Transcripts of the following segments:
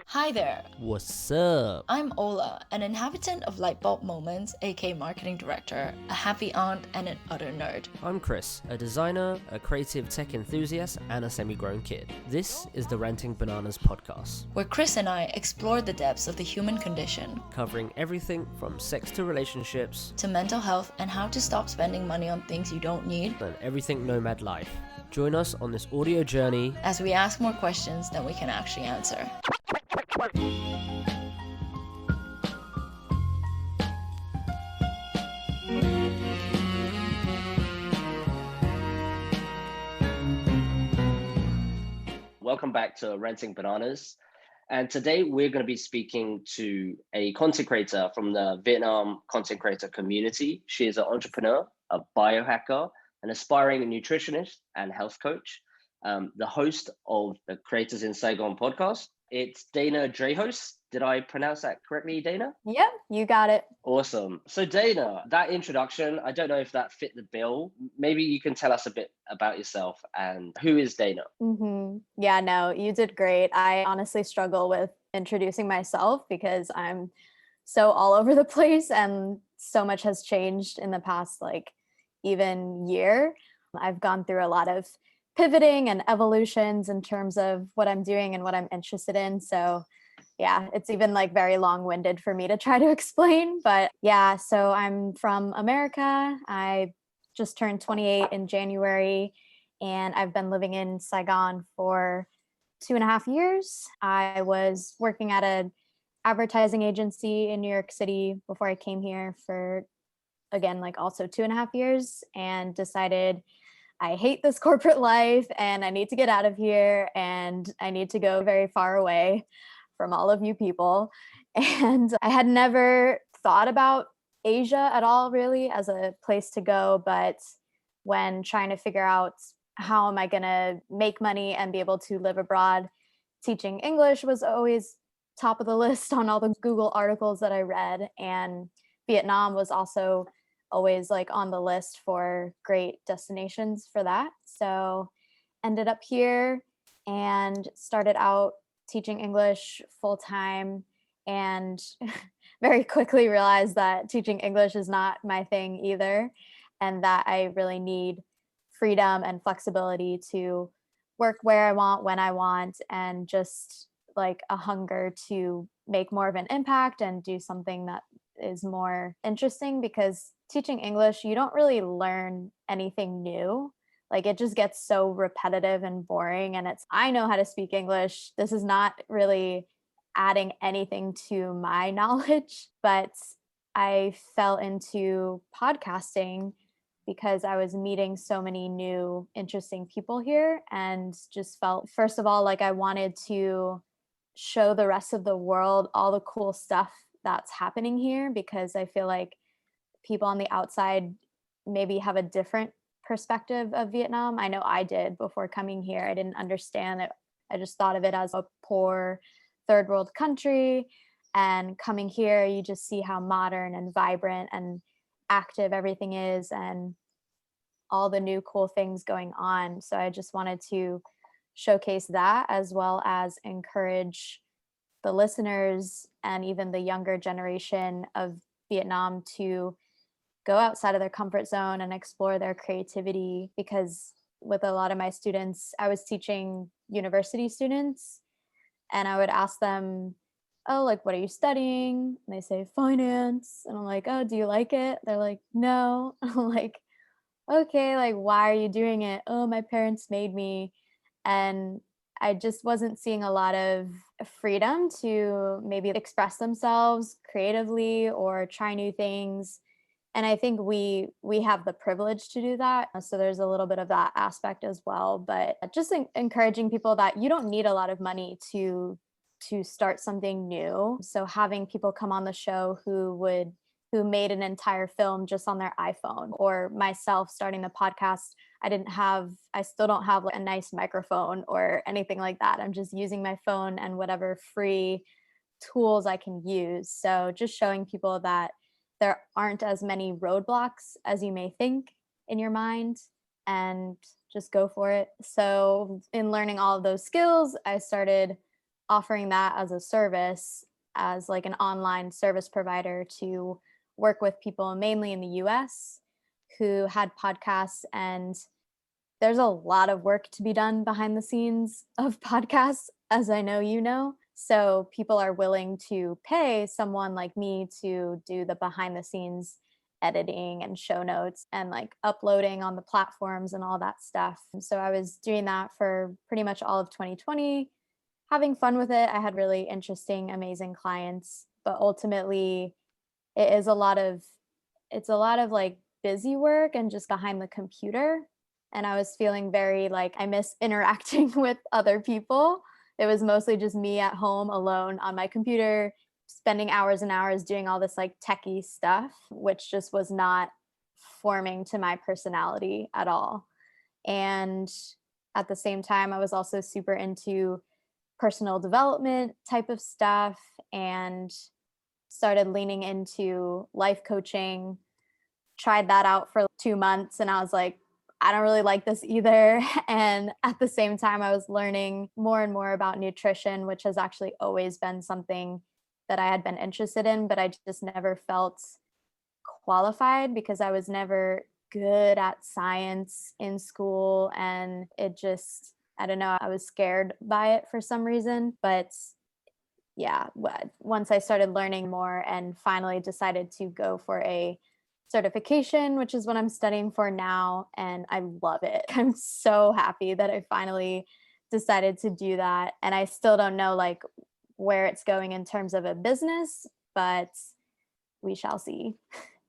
Hi there, What's up? I'm Ola, an inhabitant of Lightbulb Moments, aka marketing director, a happy aunt, and an utter nerd. I'm Chris, a designer, a creative tech enthusiast, and a semi-grown kid. This is the Ranting Bananas podcast, Where Chris and I explore the depths of the human condition, covering everything from sex to relationships, to mental health and how to stop spending money on things you don't need, and everything nomad life. Join us on this audio journey as we ask more questions than we can actually answer. Welcome back to Ranting Bananas. And today we're going to be speaking to a content creator from the Vietnam content creator community. She is an entrepreneur, a biohacker, an aspiring nutritionist and health coach, the host of the Creators in Saigon podcast. It's Dana Drahos. Did I pronounce that correctly, Dana? Yep, you got it. Awesome. So Dana, that introduction, I don't know if that fit the bill. Maybe you can tell us a bit about yourself and who is Dana? Yeah, no, you did great. I honestly struggle with introducing myself because I'm so all over the place and so much has changed in the past, even year. I've gone through a lot of pivoting and evolutions in terms of what I'm doing and what I'm interested in. So yeah, it's even very long-winded for me to try to explain. But yeah, so I'm from America. I just turned 28 in January, and I've been living in Saigon for 2.5 years. I was working at an advertising agency in New York City before I came here for, again, also 2.5 years, and decided I hate this corporate life and I need to get out of here and I need to go very far away from all of you people. And I had never thought about Asia at all really as a place to go, but when trying to figure out how am I going to make money and be able to live abroad, teaching English was always top of the list on all the Google articles that I read, and Vietnam was also always on the list for great destinations for that. So ended up here and started out teaching English full time, and very quickly realized that teaching English is not my thing either, and that I really need freedom and flexibility to work where I want, when I want, and just a hunger to make more of an impact and do something that is more interesting, because teaching English, you don't really learn anything new. It just gets so repetitive and boring. And I know how to speak English. This is not really adding anything to my knowledge, but I fell into podcasting because I was meeting so many new, interesting people here, and just felt, first of all, I wanted to show the rest of the world all the cool stuff that's happening here, because I feel like people on the outside maybe have a different perspective of Vietnam. I know I did before coming here. I didn't understand it. I just thought of it as a poor third world country. And coming here, you just see how modern and vibrant and active everything is and all the new cool things going on. So I just wanted to showcase that, as well as encourage the listeners and even the younger generation of Vietnam to go outside of their comfort zone and explore their creativity. Because with a lot of my students, I was teaching university students, and I would ask them, oh, what are you studying? And they say finance. And I'm like, oh, do you like it? They're like, no. I'm like, okay, why are you doing it? Oh, my parents made me. And I just wasn't seeing a lot of freedom to maybe express themselves creatively or try new things. And I think we have the privilege to do that. So there's a little bit of that aspect as well. But just encouraging people that you don't need a lot of money to start something new. So having people come on the show who made an entire film just on their iPhone, or myself starting the podcast, I still don't have a nice microphone or anything like that. I'm just using my phone and whatever free tools I can use. So just showing people that there aren't as many roadblocks as you may think in your mind, and just go for it. So in learning all of those skills, I started offering that as a service, as like an online service provider to work with people mainly in the US who had podcasts. And there's a lot of work to be done behind the scenes of podcasts, as I know you know. So people are willing to pay someone like me to do the behind the scenes editing and show notes and like uploading on the platforms and all that stuff. And so I was doing that for pretty much all of 2020, having fun with it. I had really interesting, amazing clients, but ultimately it is a lot of it's a lot of like busy work and just behind the computer. And I was feeling very like I miss interacting with other people. It was mostly just me at home alone on my computer, spending hours and hours doing all this like techie stuff, which just was not forming to my personality at all. And at the same time, I was also super into personal development type of stuff and started leaning into life coaching, tried that out for 2 months, and I was like, I don't really like this either. And at the same time, I was learning more and more about nutrition, which has actually always been something that I had been interested in, but I just never felt qualified because I was never good at science in school. And it just, I don't know, I was scared by it for some reason. But yeah, once I started learning more and finally decided to go for a certification, which is what I'm studying for now, and I love it. I'm so happy that I finally decided to do that. And I still don't know like where it's going in terms of a business, but we shall see.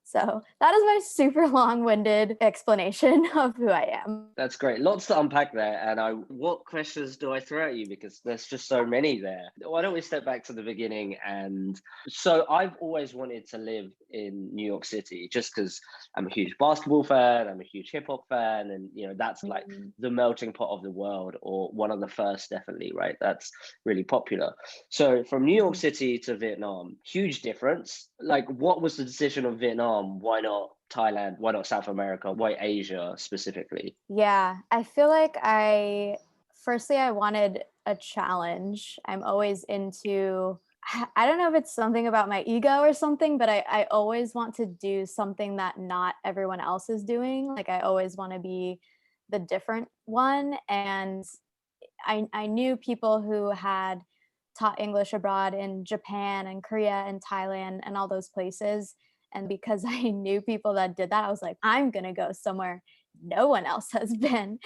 So that is my super long-winded explanation of who I am. That's great. Lots to unpack there. And what questions do I throw at you? Because there's just so many there. Why don't we step back to the beginning? And so I've always wanted to live in New York City just because I'm a huge basketball fan, I'm a huge hip hop fan, and that's like the melting pot of the world, or one of the first, definitely, right? That's really popular. So from New York City to Vietnam, huge difference. Like, what was the decision of Vietnam? Why not Thailand? Why not South America? Why Asia specifically? Yeah, I feel like firstly, I wanted a challenge. I'm always into, I don't know if it's something about my ego or something, but I always want to do something that not everyone else is doing. Like I always want to be the different one. And I knew people who had taught English abroad in Japan and Korea and Thailand and all those places. And because I knew people that did that, I was like, I'm going to go somewhere no one else has been.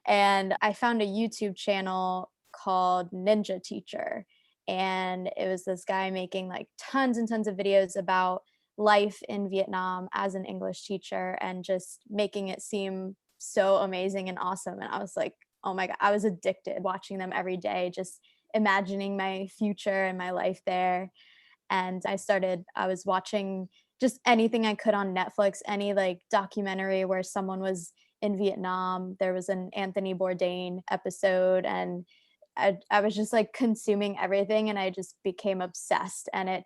And I found a YouTube channel called Ninja Teacher. And it was this guy making like tons and tons of videos about life in Vietnam as an English teacher and just making it seem so amazing and awesome. And I was like, oh my God, I was addicted watching them every day, just imagining my future and my life there. And I was watching just anything I could on Netflix, any like documentary where someone was in Vietnam. There was an Anthony Bourdain episode, and I was just like consuming everything, and I just became obsessed. And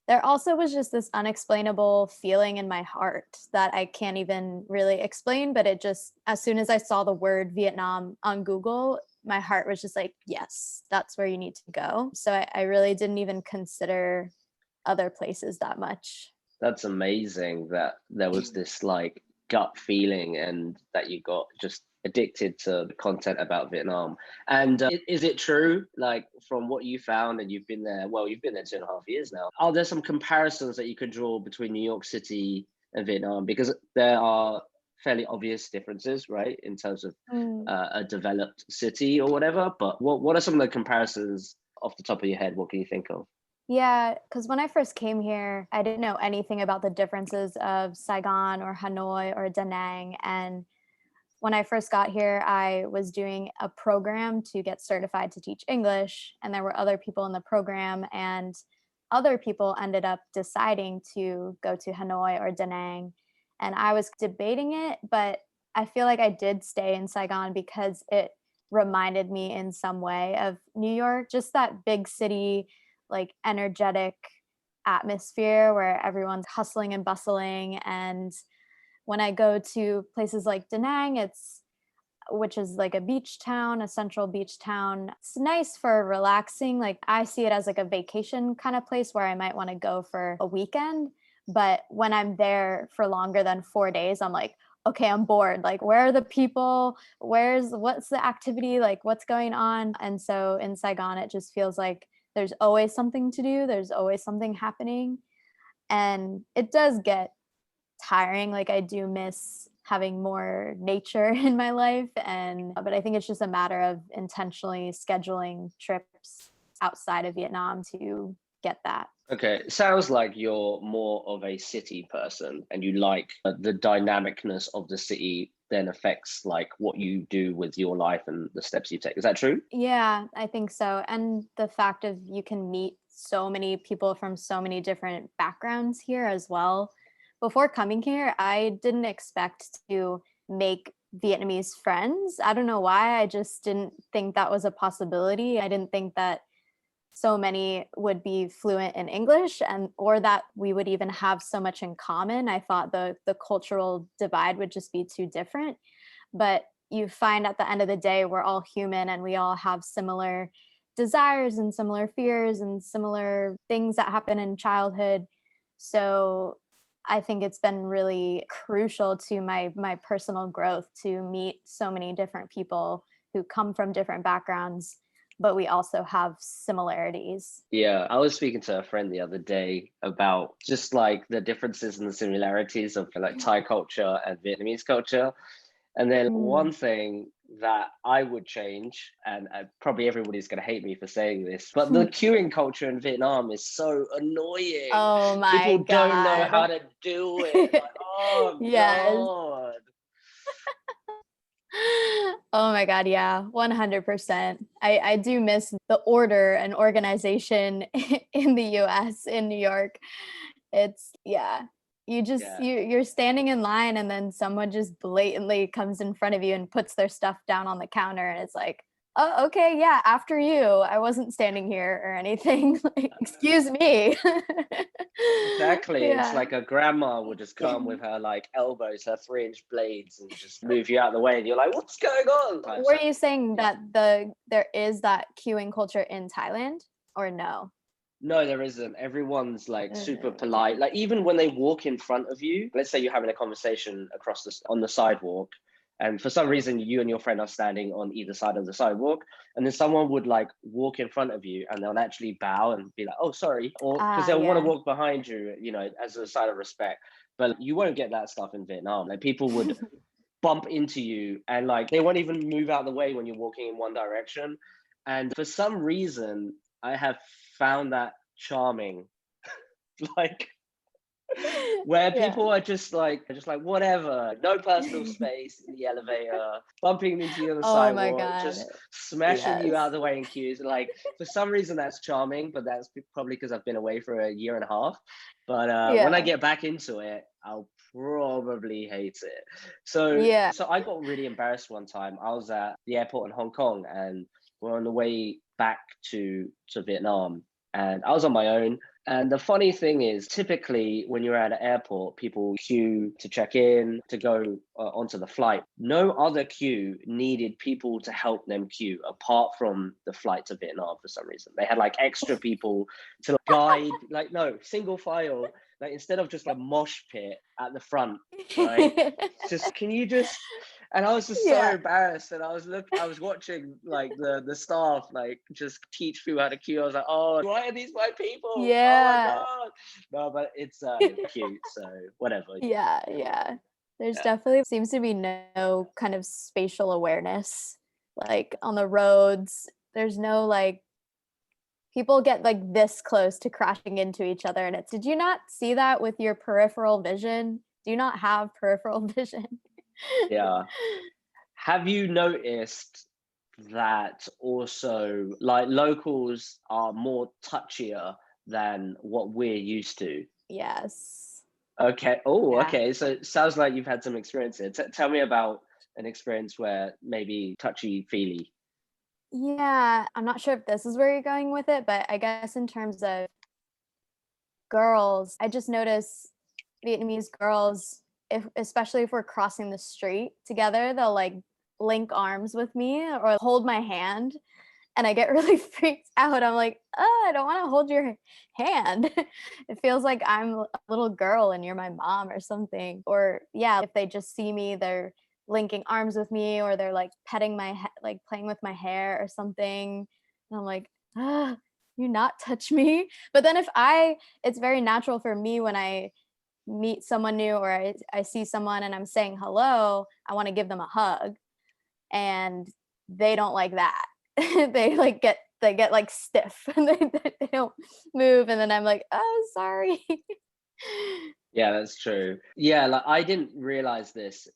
there also was just this unexplainable feeling in my heart that I can't even really explain, but it just, as soon as I saw the word Vietnam on Google, my heart was just like, yes, that's where you need to go. So I really didn't even consider other places that much. That's amazing that there was this like gut feeling and that you got just addicted to the content about Vietnam. And is it true, like from what you found, and you've been there 2.5 years now, are there some comparisons that you could draw between New York City and Vietnam? Because there are fairly obvious differences, right, in terms of a developed city or whatever. But what are some of the comparisons off the top of your head? What can you think of? Yeah, because when I first came here, I didn't know anything about the differences of Saigon or Hanoi or Da Nang. And when I first got here, I was doing a program to get certified to teach English, and there were other people in the program, and other people ended up deciding to go to Hanoi or Da Nang. And I was debating it, but I feel like I did stay in Saigon because it reminded me in some way of New York, just that big city, like energetic atmosphere where everyone's hustling and bustling. And when I go to places like Da Nang, it's which is like a beach town, a central beach town. It's nice for relaxing. Like I see it as like a vacation kind of place where I might want to go for a weekend. But when I'm there for longer than 4 days, I'm like, okay, I'm bored. Like, where are the people? What's the activity? Like, what's going on? And so in Saigon, it just feels like there's always something to do. There's always something happening. And it does get tiring. Like, I do miss having more nature in my life. But I think it's just a matter of intentionally scheduling trips outside of Vietnam to get that. Okay, sounds like you're more of a city person and you like the dynamicness of the city then affects like what you do with your life and the steps you take. Is that true? Yeah, I think so. And the fact of you can meet so many people from so many different backgrounds here as well. Before coming here, I didn't expect to make Vietnamese friends. I don't know why. I just didn't think that was a possibility. I didn't think that so many would be fluent in English or that we would even have so much in common. I thought the cultural divide would just be too different. But you find at the end of the day, we're all human and we all have similar desires and similar fears and similar things that happen in childhood. So I think it's been really crucial to my personal growth to meet so many different people who come from different backgrounds, but we also have similarities. Yeah, I was speaking to a friend the other day about just like the differences and the similarities of like Thai culture and Vietnamese culture. And then one thing that I would change, and probably everybody's going to hate me for saying this, but the queuing culture in Vietnam is so annoying. Oh my People God. don't know how to do it. Like, oh yes. God. Oh my God, yeah, 100%. I do miss the order and organization in the US, in New York. It's, yeah, you're standing in line and then someone just blatantly comes in front of you and puts their stuff down on the counter and it's like, oh, okay, yeah, after you. I wasn't standing here or anything. Like, excuse me. Exactly. It's Yeah. like a grandma would just come with her like elbows, her 3-inch blades, and just move you out of the way. And you're like, what's going on? Were you saying that there is that queuing culture in Thailand or no? No, there isn't. Everyone's like super polite. Like even when they walk in front of you, let's say you're having a conversation on the sidewalk, and for some reason you and your friend are standing on either side of the sidewalk, and then someone would like walk in front of you and they'll actually bow and be like, oh, sorry, or because they'll want to walk behind you, you know, as a sign of respect. But you won't get that stuff in Vietnam. Like people would bump into you and like they won't even move out of the way when you're walking in one direction. And for some reason, I have found that charming. Like where people are just like whatever, no personal space in the elevator, bumping into you on the Oh my sidewalk, God. just smashing you Yes. out of the way in queues. Like for some reason that's charming, but that's probably because I've been away for a year and a half. But when I get back into it, I'll probably hate it. So I got really embarrassed one time. I was at the airport in Hong Kong and we're on the way back to Vietnam, and I was on my own. And the funny thing is, typically when you're at an airport, people queue to check in, to go onto the flight. No other queue needed people to help them queue apart from the flight to Vietnam for some reason. They had like extra people to guide, like, no, single file, like instead of just a mosh pit at the front, right? Just, can you just, and I was just so embarrassed, and I was watching like the staff like just teach people how to queue. I was like, oh, why are these my people? Yeah. Oh my God. No, but it's cute, so whatever. Yeah. There's definitely seems to be no kind of spatial awareness. Like on the roads, there's no like people get like this close to crashing into each other. And did you not see that with your peripheral vision? Do you not have peripheral vision? Yeah. Have you noticed that also like locals are more touchier than what we're used to? Yes. Okay. Oh, Yeah. okay. So it sounds like you've had some experience here. Tell me about an experience where maybe touchy-feely. Yeah, I'm not sure if this is where you're going with it, but I guess in terms of girls, I just notice Vietnamese girls, especially if we're crossing the street together, they'll like link arms with me or hold my hand, and I get really freaked out. I'm like, oh, I don't want to hold your hand. It feels like I'm a little girl and you're my mom or something. Or yeah, if they just see me, they're linking arms with me, or they're like petting my head, like playing with my hair or something. And I'm like, ah, you not touch me. But then it's very natural for me when I meet someone new, or I see someone and I'm saying hello, I want to give them a hug. And they don't like that. They get like stiff and they don't move, and then I'm like, oh, sorry. Yeah, that's true. Yeah, like I didn't realize this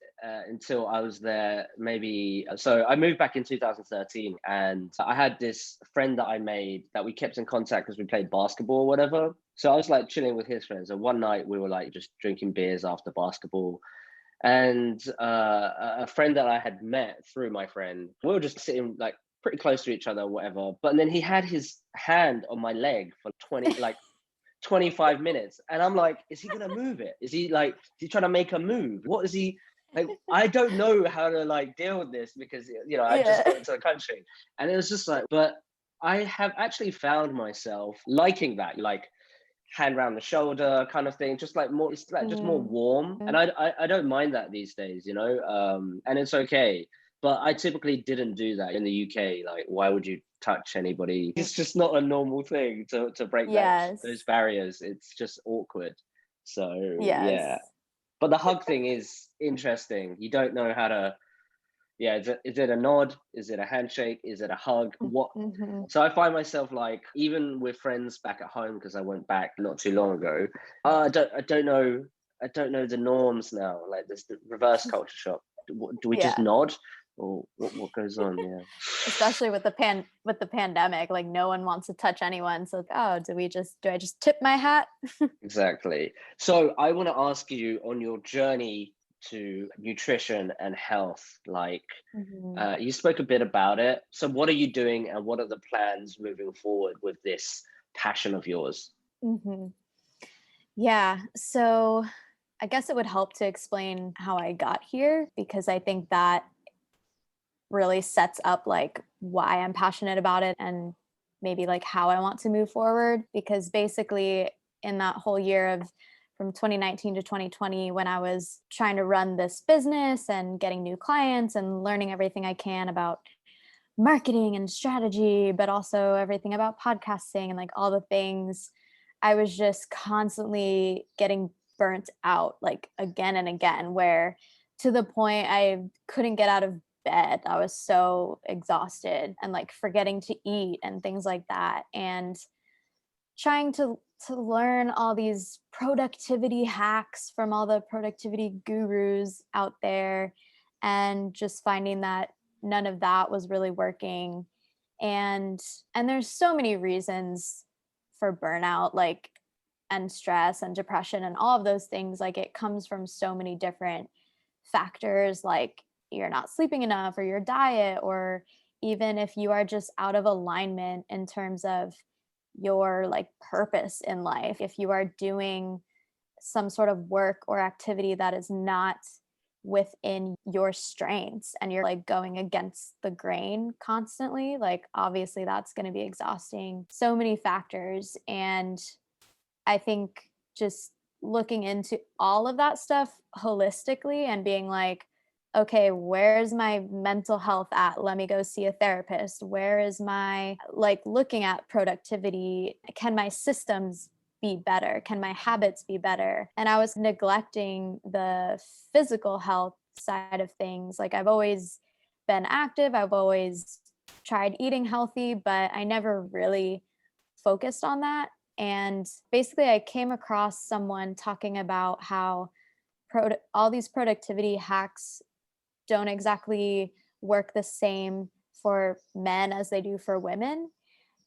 until I was there. Maybe so. I moved back in 2013, and I had this friend that I made that we kept in contact because we played basketball or whatever. So I was like chilling with his friends, and one night we were like just drinking beers after basketball. And a friend that I had met through my friend, we were just sitting like pretty close to each other, or whatever. But then he had his hand on my leg for 25 minutes, and I'm like, is he gonna move it? Is he trying to make a move? What is he like? I don't know how to like deal with this, because I just got into the country, and it was just like, but I have actually found myself liking that, like hand around the shoulder kind of thing, just like more, it's like just more warm, and I don't mind that these days, and it's okay. But I typically didn't do that in the UK. Like, why would you touch anybody? It's just not a normal thing to break those barriers. It's just awkward. So yeah. But the hug thing is interesting. You don't know how to. Yeah, is it a nod? Is it a handshake? Is it a hug? What? So I find myself like, even with friends back at home, because I went back not too long ago. I don't know. I don't know the norms now. Like, there's the reverse culture shock. Do we just nod? Or what goes on? Yeah, especially with the pandemic, like no one wants to touch anyone, so oh, do I just tip my hat? Exactly. So I want to ask you, on your journey to nutrition and health, like you spoke a bit about it, so what are you doing, and what are the plans moving forward with this passion of yours? Yeah, so I guess it would help to explain how I got here, because I think that really sets up like why I'm passionate about it, and maybe like how I want to move forward. Because basically, in that whole year of from 2019 to 2020, when I was trying to run this business and getting new clients and learning everything I can about marketing and strategy, but also everything about podcasting and like all the things, I was just constantly getting burnt out, like again and again, where to the point I couldn't get out of bed. I was so exhausted, and like forgetting to eat and things like that. And trying to learn all these productivity hacks from all the productivity gurus out there, and just finding that none of that was really working. And there's so many reasons for burnout, like, and stress and depression and all of those things. Like, it comes from so many different factors, like you're not sleeping enough, or your diet, or even if you are just out of alignment in terms of your like purpose in life, if you are doing some sort of work or activity that is not within your strengths, and you're like going against the grain constantly, like obviously that's going to be exhausting. So many factors. And I think just looking into all of that stuff holistically and being like, okay, where's my mental health at? Let me go see a therapist. Where is my, like, looking at productivity? Can my systems be better? Can my habits be better? And I was neglecting the physical health side of things. Like, I've always been active, I've always tried eating healthy, but I never really focused on that. And basically, I came across someone talking about how all these productivity hacks don't exactly work the same for men as they do for women.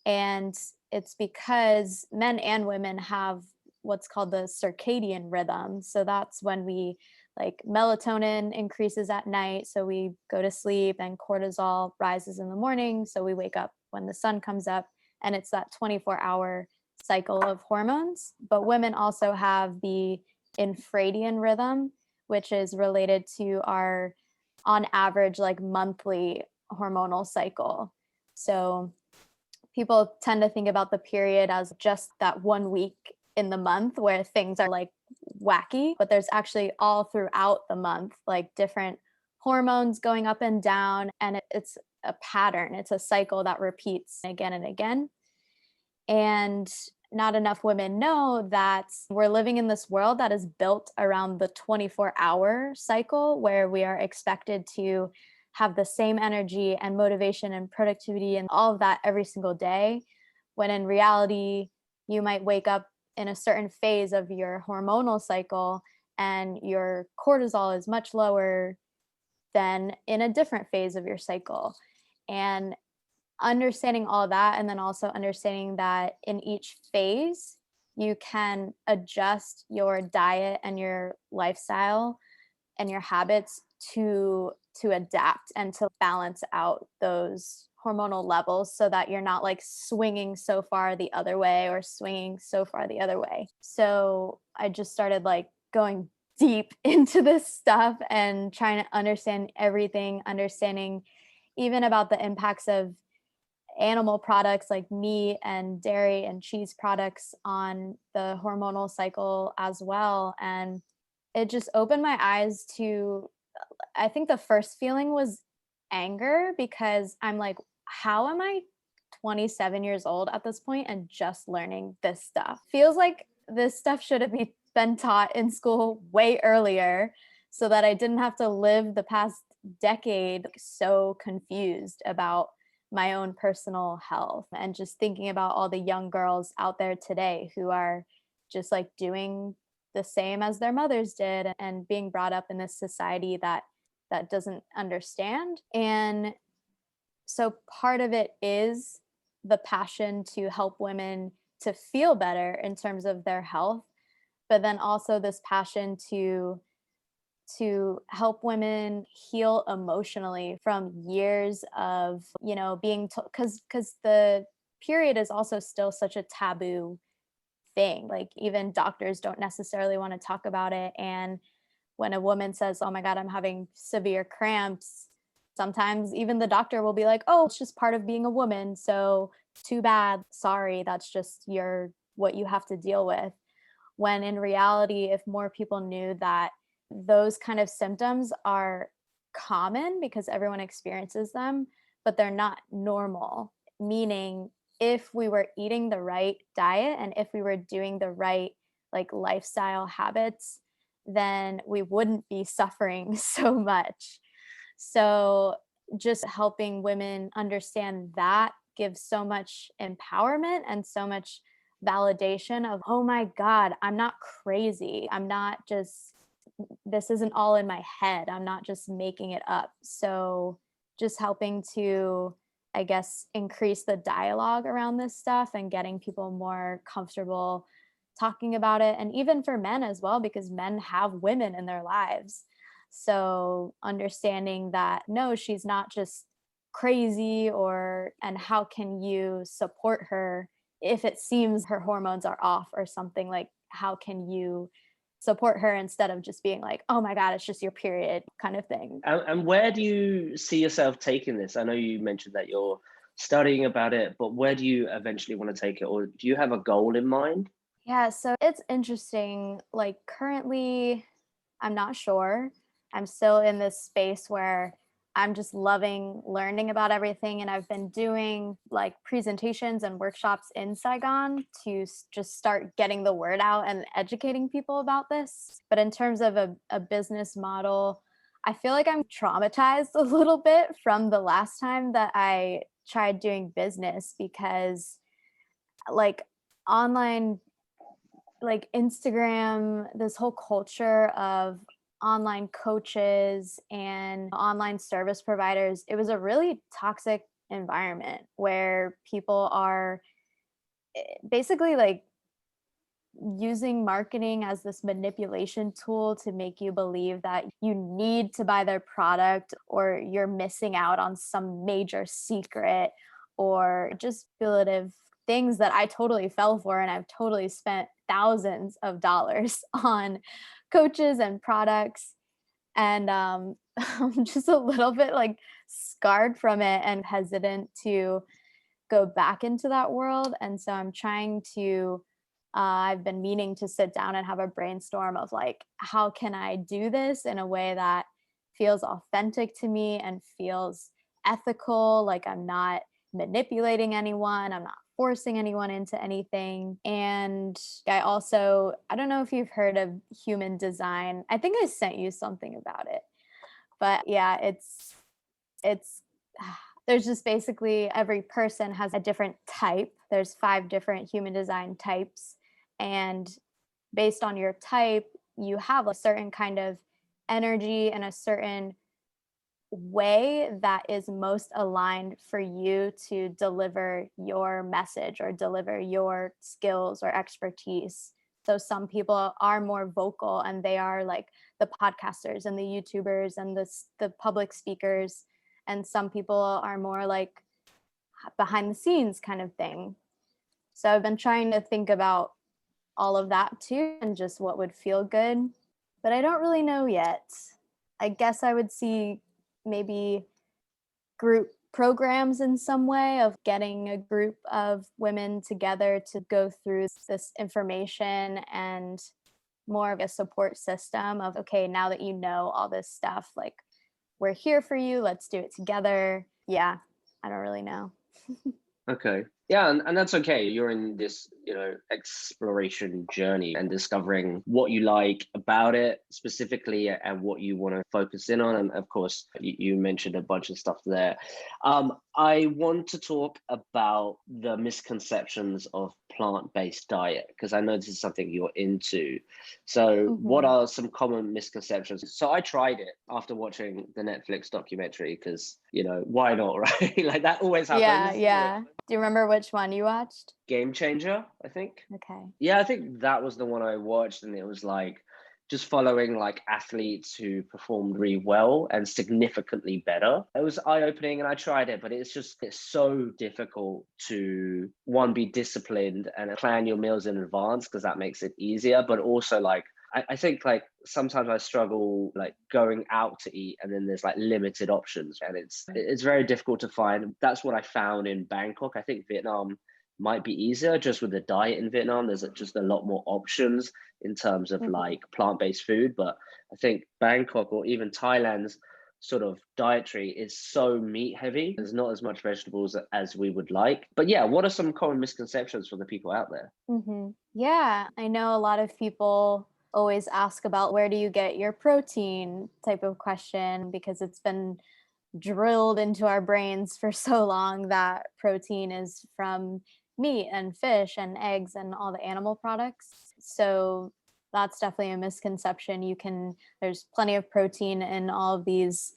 And it's because men and women have what's called the circadian rhythm. So that's when we, like, melatonin increases at night, so we go to sleep, and cortisol rises in the morning, so we wake up when the sun comes up. And it's that 24-hour cycle of hormones. But women also have the infradian rhythm, which is related to our on average like monthly hormonal cycle. So people tend to think about the period as just that 1 week in the month where things are like wacky, but there's actually all throughout the month, like different hormones going up and down. And it's a pattern, it's a cycle that repeats again and again. And not enough women know that we're living in this world that is built around the 24-hour cycle where we are expected to have the same energy and motivation and productivity and all of that every single day, when in reality, you might wake up in a certain phase of your hormonal cycle and your cortisol is much lower than in a different phase of your cycle. And understanding all that, and then also understanding that in each phase, you can adjust your diet and your lifestyle and your habits to adapt and to balance out those hormonal levels so that you're not like swinging so far the other way or swinging so far the other way. So I just started like going deep into this stuff and trying to understand everything, understanding even about the impacts of animal products like meat and dairy and cheese products on the hormonal cycle as well. And it just opened my eyes to, I think the first feeling was anger, because I'm like, how am I 27 years old at this point and just learning this stuff? Feels like this stuff should have been taught in school way earlier so that I didn't have to live the past decade so confused about my own personal health, and just thinking about all the young girls out there today who are just like doing the same as their mothers did and being brought up in this society that doesn't understand. And so part of it is the passion to help women to feel better in terms of their health, but then also this passion to help women heal emotionally from years of, being told, because the period is also still such a taboo thing. Like even doctors don't necessarily want to talk about it. And when a woman says, oh my God, I'm having severe cramps, sometimes even the doctor will be like, oh, it's just part of being a woman. So too bad. Sorry, that's just what you have to deal with. When in reality, if more people knew that those kind of symptoms are common because everyone experiences them, but they're not normal. Meaning, if we were eating the right diet and if we were doing the right like lifestyle habits, then we wouldn't be suffering so much. So just helping women understand that gives so much empowerment and so much validation of, oh my God, I'm not crazy. This isn't all in my head. I'm not just making it up. So just helping to, I guess, increase the dialogue around this stuff and getting people more comfortable talking about it. And even for men as well, because men have women in their lives. So understanding that, no, she's not just crazy, and how can you support her if it seems her hormones are off or something, like how can you support her instead of just being like, oh my God, it's just your period kind of thing. And where do you see yourself taking this? I know you mentioned that you're studying about it, but where do you eventually want to take it? Or do you have a goal in mind? Yeah, so it's interesting. Like currently, I'm not sure. I'm still in this space where I'm just loving learning about everything. And I've been doing like presentations and workshops in Saigon to just start getting the word out and educating people about this. But in terms of a business model, I feel like I'm traumatized a little bit from the last time that I tried doing business, because like online, like Instagram, this whole culture of online coaches and online service providers, it was a really toxic environment where people are basically like using marketing as this manipulation tool to make you believe that you need to buy their product or you're missing out on some major secret, or just manipulative things that I totally fell for. And I've totally spent thousands of dollars on coaches and products. And I'm just a little bit like scarred from it and hesitant to go back into that world. And so I'm trying to, I've been meaning to sit down and have a brainstorm of like, how can I do this in a way that feels authentic to me and feels ethical? Like I'm not manipulating anyone, I'm not forcing anyone into anything. And I don't know if you've heard of human design. I think I sent you something about it. But yeah, it's there's just basically every person has a different type. There's 5 different human design types, and based on your type, you have a certain kind of energy and a certain way that is most aligned for you to deliver your message or deliver your skills or expertise. So some people are more vocal and they are like the podcasters and the YouTubers and the public speakers, and some people are more like behind the scenes kind of thing. So I've been trying to think about all of that too and just what would feel good, but I don't really know yet. I guess I would see maybe group programs in some way of getting a group of women together to go through this information and more of a support system of, okay, now that you know all this stuff, like we're here for you, let's do it together. Yeah, I don't really know. Okay. Yeah, and that's okay. You're in this, exploration journey and discovering what you like about it specifically and what you want to focus in on. And of course, you mentioned a bunch of stuff there. I want to talk about the misconceptions of plant-based diet because I know this is something you're into. So what are some common misconceptions? So I tried it after watching the Netflix documentary because, why not, right? Like that always happens. Yeah. Do you remember which one you watched? Game Changer, I think. Okay. Yeah, I think that was the one I watched, and it was like just following like athletes who performed really well and significantly better. It was eye-opening and I tried it, but it's so difficult to be disciplined and plan your meals in advance because that makes it easier. But also like I think like sometimes I struggle like going out to eat and then there's like limited options and it's very difficult to find. That's what I found in Bangkok. I think Vietnam might be easier just with the diet in Vietnam. There's just a lot more options in terms of like plant-based food. But I think Bangkok or even Thailand's sort of dietary is so meat heavy. There's not as much vegetables as we would like. But yeah, what are some common misconceptions for the people out there? Yeah, I know a lot of people always ask about where do you get your protein type of question because it's been drilled into our brains for so long that protein is from meat and fish and eggs and all the animal products. So that's definitely a misconception. There's plenty of protein in all of these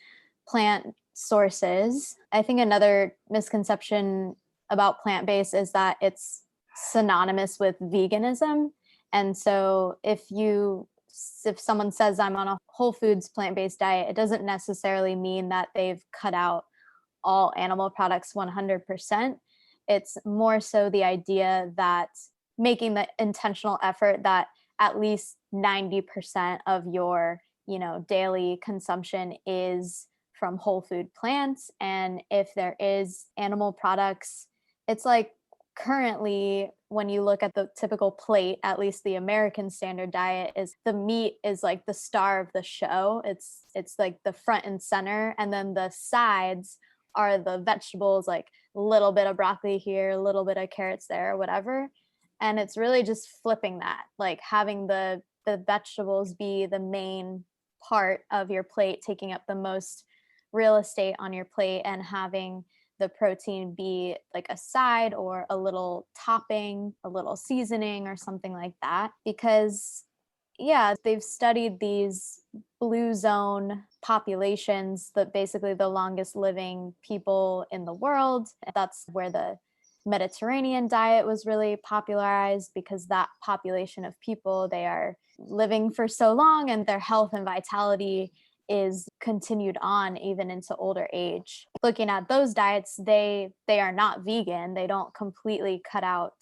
plant sources. I think another misconception about plant-based is that it's synonymous with veganism. And so if someone says I'm on a whole foods plant-based diet, it doesn't necessarily mean that they've cut out all animal products 100%. It's more so the idea that making the intentional effort that at least 90% of your, daily consumption is from whole food plants. And if there is animal products, it's like currently when you look at the typical plate, at least the American standard diet, is the meat is like the star of the show. It's like the front and center, and then the sides are the vegetables, like a little bit of broccoli here, a little bit of carrots there, whatever. And it's really just flipping that, like having the vegetables be the main part of your plate, taking up the most real estate on your plate, and having the protein be like a side or a little topping, a little seasoning or something like that. Because yeah, they've studied these blue zone populations, that basically the longest living people in the world. That's where the Mediterranean diet was really popularized, because that population of people, they are living for so long and their health and vitality is continued on even into older age. Looking at those diets, they are not vegan. They don't completely cut out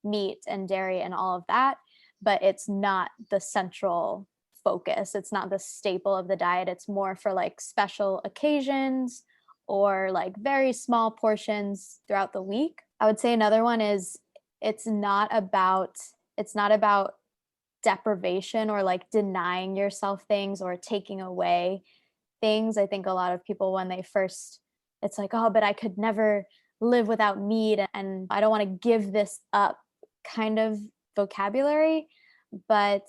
meat and dairy and all of that, but it's not the central focus. It's not the staple of the diet. It's more for like special occasions or like very small portions throughout the week. I would say another one is it's not about deprivation or like denying yourself things or taking away things. I think a lot of people when they first, it's like, oh, but I could never live without meat and I don't want to give this up kind of vocabulary, but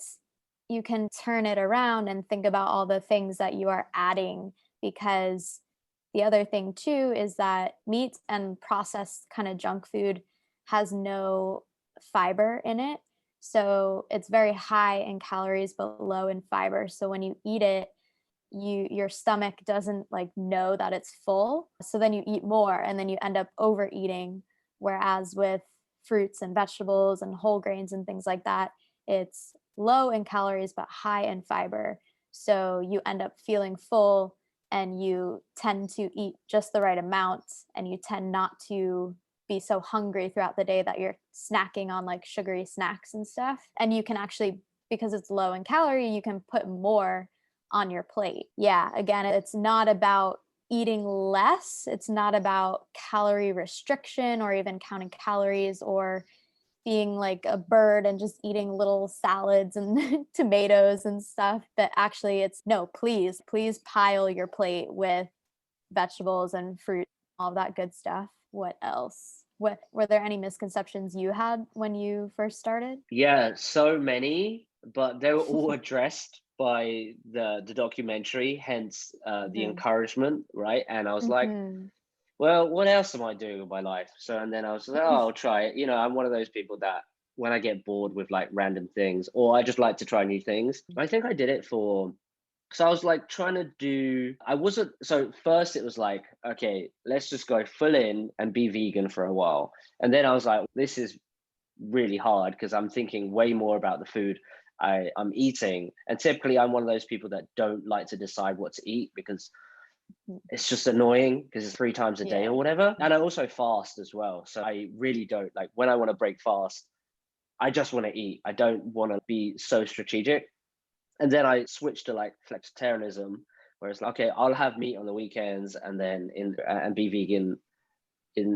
you can turn it around and think about all the things that you are adding, because the other thing too is that meat and processed kind of junk food has no fiber in it. So it's very high in calories but low in fiber. So when you eat it, your stomach doesn't like know that it's full. So then you eat more and then you end up overeating. Whereas with fruits and vegetables and whole grains and things like that, it's low in calories but high in fiber. So you end up feeling full and you tend to eat just the right amount and you tend not to be so hungry throughout the day that you're snacking on like sugary snacks and stuff. And you can actually, because it's low in calorie, you can put more on your plate. Yeah, again, it's not about eating less. It's not about calorie restriction or even counting calories or being like a bird and just eating little salads and tomatoes and stuff. But actually it's no, please pile your plate with vegetables and fruit, all that good stuff. What else? What were there any misconceptions you had when you first started? Yeah, so many, but they were all addressed by the documentary, hence the encouragement, right? And I was like, well, what else am I doing with my life? So, and then I was like, oh, I'll try it. You know, I'm one of those people that when I get bored with like random things, or I just like to try new things, I think I did it for, so I was like trying to do, I wasn't, so first it was like, okay, let's just go full in and be vegan for a while. And then I was like, this is really hard because I'm thinking way more about the food I'm eating. And typically I'm one of those people that don't like to decide what to eat because it's just annoying because it's 3 times a day or whatever. And I also fast as well. So I really don't like when I want to break fast, I just want to eat. I don't want to be so strategic. And then I switched to like flexitarianism, where it's like, okay, I'll have meat on the weekends and then and be vegan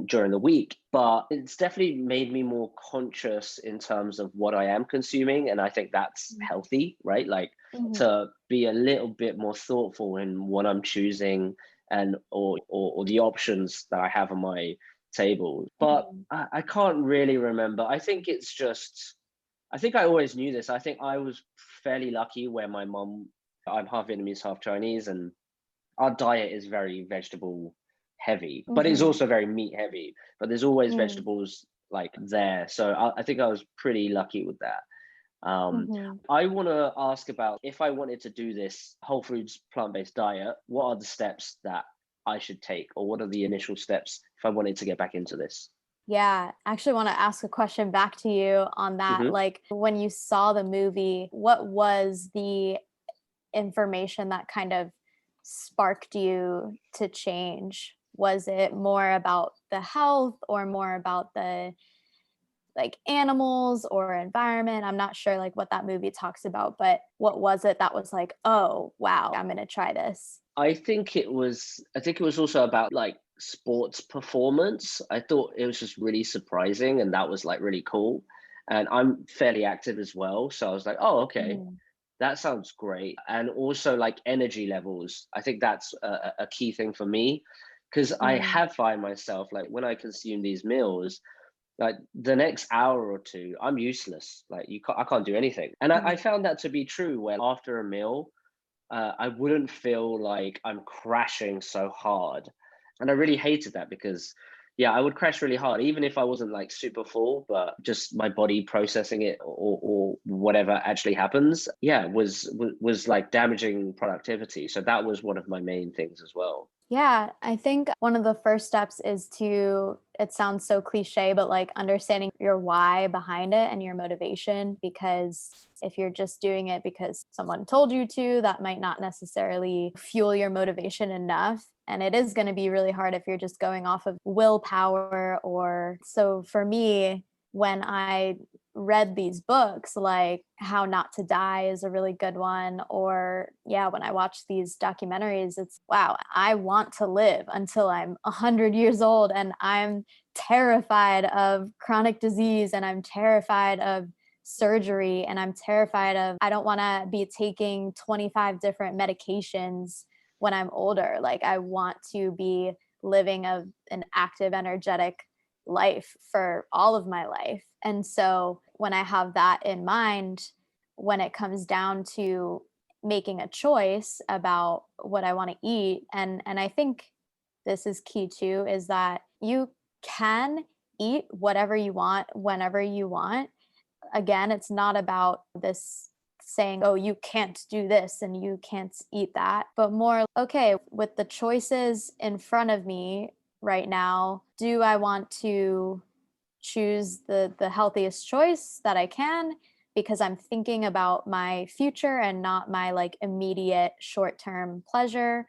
during the week. But it's definitely made me more conscious in terms of what I am consuming, and I think that's healthy, right? Like to be a little bit more thoughtful in what I'm choosing and or the options that I have on my table. But I can't really remember. I think it's just, I think I always knew this. I think I was fairly lucky where my mom, I'm half Vietnamese, half Chinese, and our diet is very vegetable heavy, but it's also very meat heavy. But there's always vegetables like there. So I think I was pretty lucky with that. I want to ask about if I wanted to do this whole foods plant-based diet, what are the steps that I should take, or what are the initial steps if I wanted to get back into this? Yeah, I actually want to ask a question back to you on that. Like when you saw the movie, what was the information that kind of sparked you to change? Was it more about the health or more about the like animals or environment? I'm not sure like what that movie talks about, but what was it that was like, oh, wow, I'm going to try this? I think it was also about like sports performance. I thought it was just really surprising and that was like really cool. And I'm fairly active as well. So I was like, oh, okay, that sounds great. And also like energy levels. I think that's a key thing for me because I have find myself like when I consume these meals, like the next hour or two, I'm useless. Like I can't do anything. And I found that to be true where after a meal, I wouldn't feel like I'm crashing so hard. And I really hated that because, yeah, I would crash really hard, even if I wasn't like super full, but just my body processing it or whatever actually happens, yeah, was like damaging productivity. So that was one of my main things as well. Yeah, I think one of the first steps is to, it sounds so cliche, but like understanding your why behind it and your motivation, because if you're just doing it because someone told you to, that might not necessarily fuel your motivation enough. And it is going to be really hard if you're just going off of willpower or so for me, when I read these books, like How Not to Die is a really good one. Or yeah, when I watch these documentaries, it's wow, I want to live until I'm 100 years old, and I'm terrified of chronic disease, and I'm terrified of surgery, and I'm terrified of, I don't want to be taking 25 different medications when I'm older. Like I want to be living an active, energetic life for all of my life. And so when I have that in mind, when it comes down to making a choice about what I want to eat, and I think this is key too, is that you can eat whatever you want whenever you want. Again, it's not about this saying, oh, you can't do this and you can't eat that, but more, okay, with the choices in front of me right now, do I want to choose the healthiest choice that I can because I'm thinking about my future and not my like immediate short-term pleasure?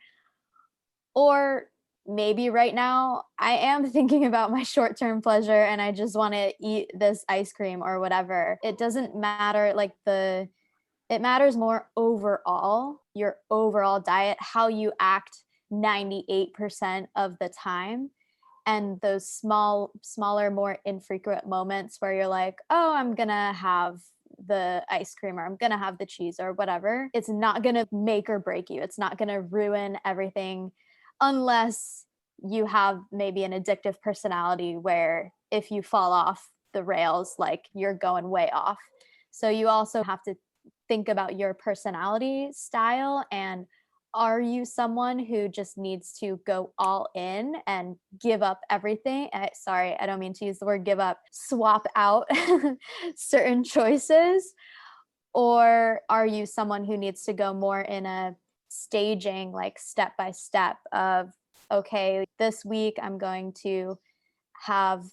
Or maybe right now I am thinking about my short-term pleasure and I just want to eat this ice cream or whatever. It doesn't matter, like it matters more overall, your overall diet, how you act 98% of the time. And those smaller, more infrequent moments where you're like, oh, I'm gonna have the ice cream, or I'm gonna have the cheese, or whatever. It's not gonna make or break you. It's not gonna ruin everything, unless you have maybe an addictive personality where if you fall off the rails, like you're going way off. So you also have to think about your personality style, and are you someone who just needs to go all in and give up everything? Sorry, I don't mean to use the word give up, swap out certain choices. Or are you someone who needs to go more in a staging, like step by step of, okay, this week I'm going to have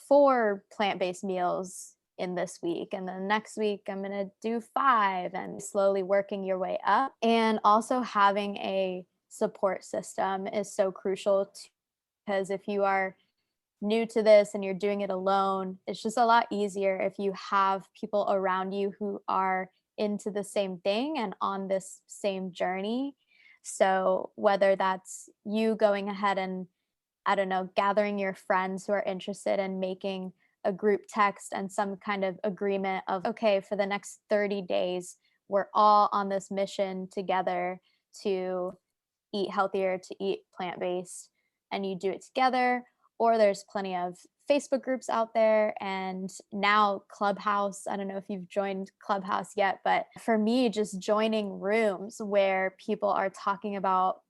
4 plant-based meals in this week, and then next week I'm going to do 5, and slowly working your way up. And also having a support system is so crucial because if you are new to this and you're doing it alone, it's just a lot easier if you have people around you who are into the same thing and on this same journey. So whether that's you going ahead and, I don't know, gathering your friends who are interested in making a group text and some kind of agreement of, okay, for the next 30 days, we're all on this mission together to eat healthier, to eat plant-based, and you do it together. Or there's plenty of Facebook groups out there, and now Clubhouse. I don't know if you've joined Clubhouse yet, but for me, just joining rooms where people are talking about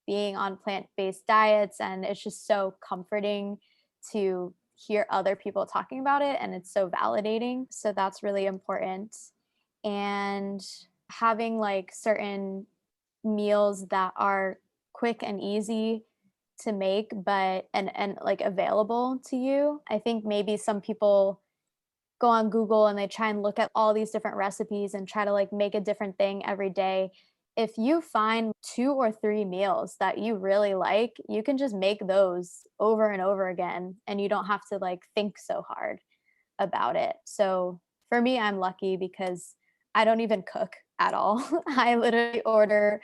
being on plant-based diets, and it's just so comforting to hear other people talking about it, and it's so validating. So that's really important. And having like certain meals that are quick and easy to make, but and like available to you. I think maybe some people go on Google and they try and look at all these different recipes and try to like make a different thing every day. If you find 2 or 3 meals that you really like, you can just make those over and over again, and you don't have to like think so hard about it. So for me, I'm lucky because I don't even cook at all. I literally order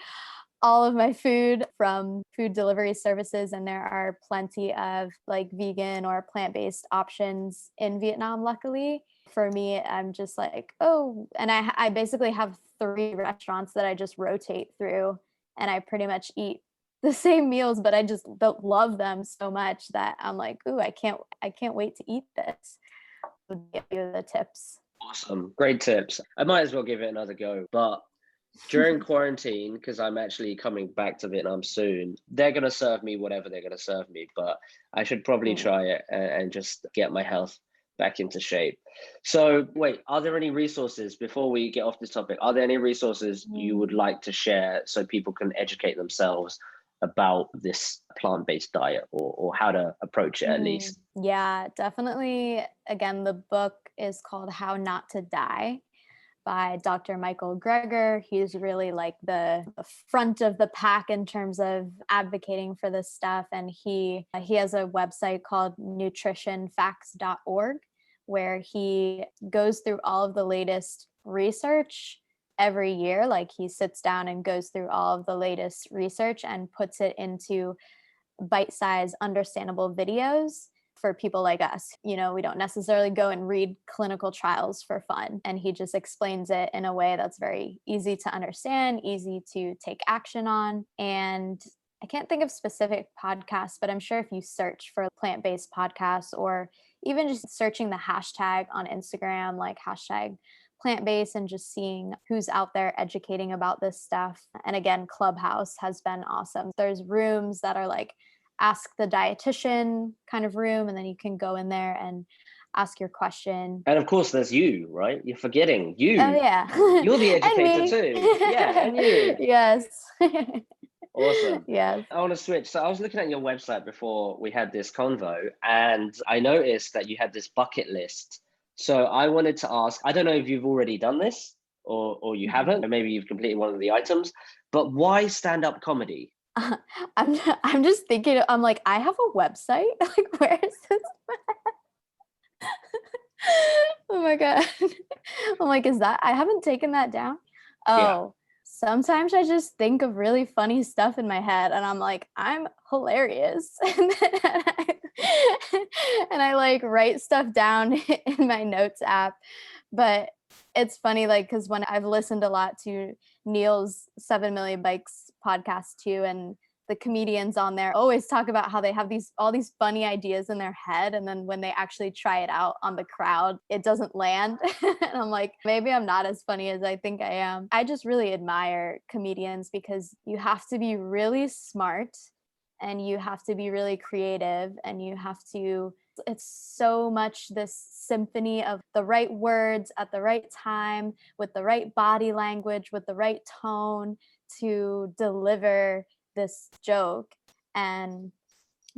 all of my food from food delivery services, and there are plenty of like vegan or plant-based options in Vietnam, luckily. For me, I'm just like, oh, and I basically have 3 restaurants that I just rotate through, and I pretty much eat the same meals, but I just don't love them so much that I'm like, ooh, I can't wait to eat this. Would give you the tips. Awesome. Great tips. I might as well give it another go, but during quarantine, because I'm actually coming back to Vietnam soon, they're going to serve me whatever they're going to serve me, but I should probably try it and just get my health back into shape. So wait, are there any resources, before we get off this topic, are there any resources you would like to share so people can educate themselves about this plant-based diet, or how to approach it at least? Yeah, definitely. Again, the book is called How Not to Die by Dr. Michael Greger. He's really like the front of the pack in terms of advocating for this stuff. And he has a website called nutritionfacts.org, where he goes through all of the latest research every year. Like he sits down and goes through all of the latest research and puts it into bite-sized, understandable videos for people like us. You know, we don't necessarily go and read clinical trials for fun. And he just explains it in a way that's very easy to understand, easy to take action on. And I can't think of specific podcasts, but I'm sure if you search for plant-based podcasts, or even just searching the hashtag on Instagram, like hashtag plant-based, and just seeing who's out there educating about this stuff. And again, Clubhouse has been awesome. There's rooms that are like ask the dietitian kind of room, and then you can go in there and ask your question. And of course, there's you, right? You're forgetting you. Oh yeah. You're the educator And me. too. Yeah, and you. Yes. Awesome. Yes. I want to switch. So I was looking at your website before we had this convo, and I noticed that you had this bucket list. So I wanted to ask, I don't know if you've already done this or you haven't, or maybe you've completed one of the items, but why stand-up comedy? I'm just thinking, I'm like, I have a website? Like, where is this? Oh my God. I'm like, is that, I haven't taken that down. Oh, yeah. Sometimes I just think of really funny stuff in my head and I'm like, I'm hilarious. And I like write stuff down in my notes app. But it's funny, like, because when I've listened a lot to Neil's 7 Million Bikes podcast too, and the comedians on there always talk about how they have all these funny ideas in their head, and then when they actually try it out on the crowd, it doesn't land. And I'm like, maybe I'm not as funny as I think I am. I just really admire comedians because you have to be really smart and you have to be really creative, and you have to, it's so much this symphony of the right words at the right time, with the right body language, with the right tone to deliver this joke. And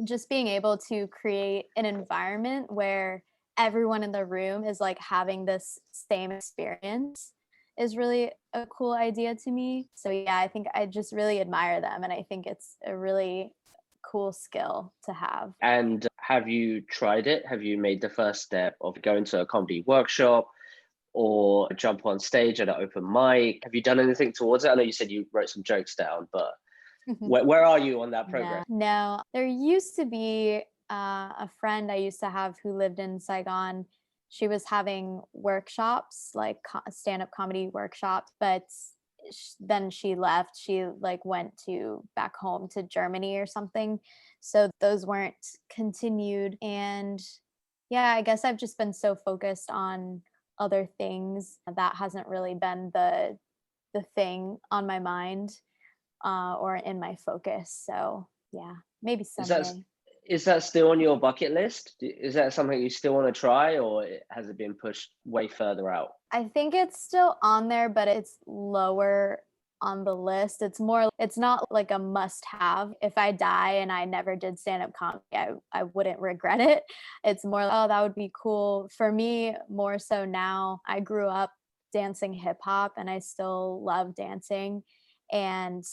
just being able to create an environment where everyone in the room is like having this same experience is really a cool idea to me. So yeah, I think I just really admire them, and I think it's a really cool skill to have. And have you tried it? Have you made the first step of going to a comedy workshop or jump on stage at an open mic? Have you done anything towards it? I know you said you wrote some jokes down, but where are you on that progress? No, there used to be a friend I used to have who lived in Saigon. She was having workshops, like stand-up comedy workshops, but then she left. She like went back home to Germany or something. So those weren't continued. And yeah, I guess I've just been so focused on other things that hasn't really been the thing on my mind or in my focus. So yeah, maybe someday. Is that still on your bucket list? Is that something you still want to try, or has it been pushed way further out? I think it's still on there, but it's lower on the list. It's not like a must have. If I die and I never did stand-up comedy, I wouldn't regret it. It's more like, oh, that would be cool. For me, more so now, I grew up dancing hip hop and I still love dancing. And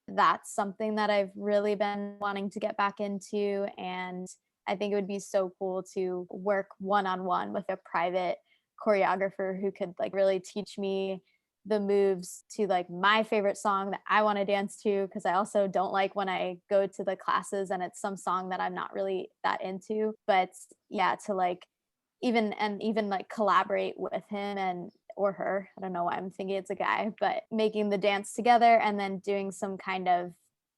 that's something that I've really been wanting to get back into. And I think it would be so cool to work one-on-one with a private choreographer who could like really teach me the moves to like my favorite song that I want to dance to, because I also don't like when I go to the classes and it's some song that I'm not really that into. But yeah, to like even like collaborate with him and or her, I don't know why I'm thinking it's a guy, but making the dance together and then doing some kind of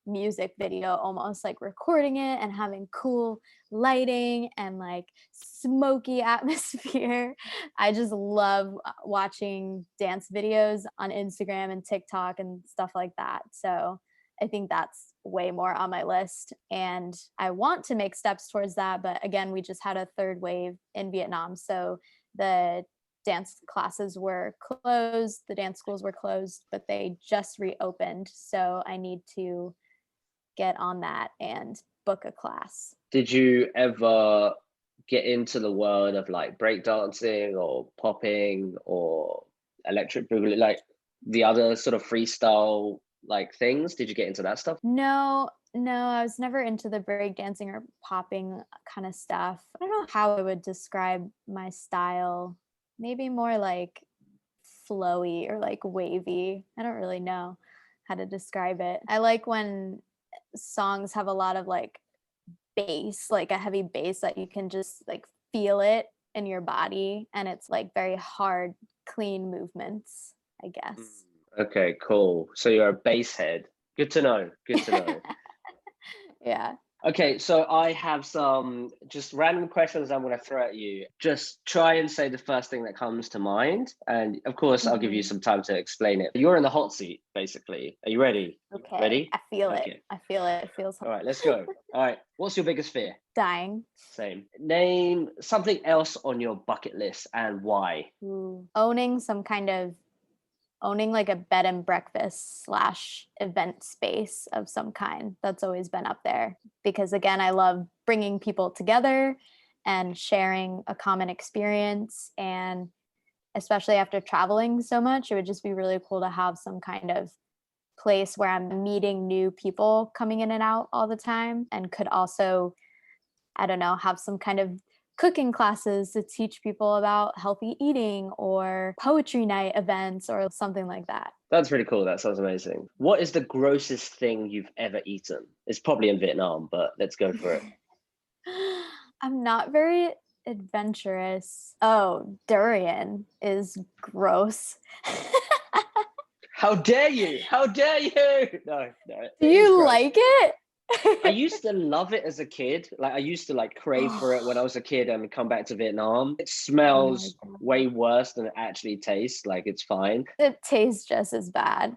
music video, almost like recording it and having cool lighting and like smoky atmosphere. I just love watching dance videos on Instagram and TikTok and stuff like that. So I think that's way more on my list, and I want to make steps towards that. But again, we just had a third wave in Vietnam, so the dance classes were closed, the dance schools were closed, but they just reopened. So I need to get on that and book a class. Did you ever get into the world of like breakdancing or popping or electric boogaloo, like the other sort of freestyle like things? Did you get into that stuff? No, No, I was never into the breakdancing or popping kind of stuff. I don't know how I would describe my style. Maybe more like flowy or like wavy. I don't really know how to describe it. I like when songs have a lot of like bass, like a heavy bass that you can just like feel it in your body, and it's like very hard, clean movements, I guess. Okay, cool. So you're a bass head. Good to know. Good to know. Yeah. Okay, so I have some just random questions I'm going to throw at you. Just try and say the first thing that comes to mind. And of course, I'll give you some time to explain it. You're in the hot seat, basically. Are you ready? Okay. Ready? I feel it. Okay. I feel it. It feels All right, let's go. All right. What's your biggest fear? dying. Same. Name something else on your bucket list and why. Ooh. Owning like a bed and breakfast / event space of some kind. That's always been up there because, again, I love bringing people together and sharing a common experience. And especially after traveling so much, it would just be really cool to have some kind of place where I'm meeting new people coming in and out all the time, and could also, I don't know, have some kind of cooking classes to teach people about healthy eating, or poetry night events or something like that. That's really cool. That sounds amazing. What is the grossest thing you've ever eaten? It's probably in Vietnam, but let's go for it. I'm not very adventurous. Oh, durian is gross. How dare you? How dare you? No, no. Do It is you gross. like it? I used to love it as a kid. Like I used to like crave for it when I was a kid and come back to Vietnam. It smells Oh my God. way worse than it actually tastes. Like it's fine. It tastes just as bad.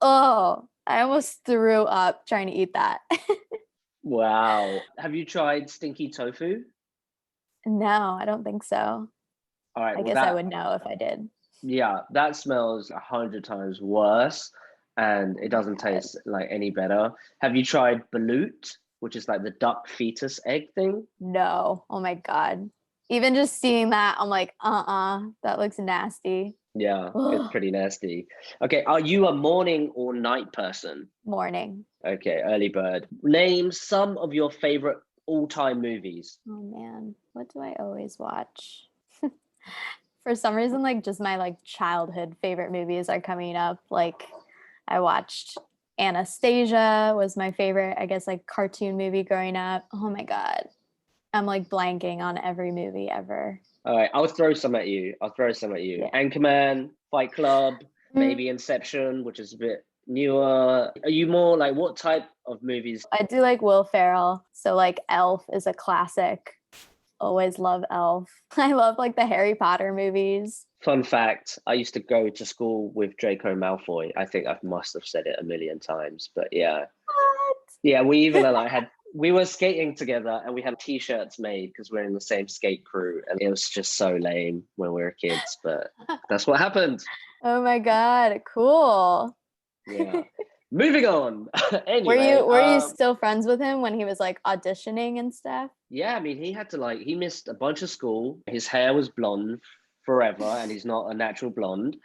Oh, I almost threw up trying to eat that. Wow. Have you tried stinky tofu? No, I don't think so. All right. I Well, guess I that would know if I did. yeah, that smells 100 times worse, and it Oh my doesn't God. taste like any better. Have you tried balut, which is like the duck fetus egg thing? No. Oh my God. Even just seeing that, I'm like, that looks nasty. Yeah, it's Ugh. pretty nasty. Okay, are you a morning or night person? Morning. Okay, early bird. Name some of your favorite all-time movies. Oh man, what do I always watch? For some reason, like just my like childhood favorite movies are coming up. Like I watched Anastasia was my favorite, I guess, like cartoon movie growing up. Oh my God. I'm like blanking on every movie ever. All right, I'll throw some at you. I'll throw some at you. Yeah. Anchorman, Fight Club, Mm, maybe Inception, which is a bit newer. Are you more like what type of movies? I do like Will Ferrell. So like Elf is a classic. Always love Elf. I love like the Harry Potter movies. Fun fact, I used to go to school with Draco Malfoy. I think I must have said it a million times, but yeah. Yeah, we even like had we were skating together and we had t-shirts made because we're in the same skate crew, and it was just so lame when we were kids, but that's what happened. Oh my God, cool. Yeah. Moving on. Were Anyway, you still friends with him when he was like auditioning and stuff? yeah, I mean, he had to like he missed a bunch of school. His hair was blonde forever, and he's not a natural blonde.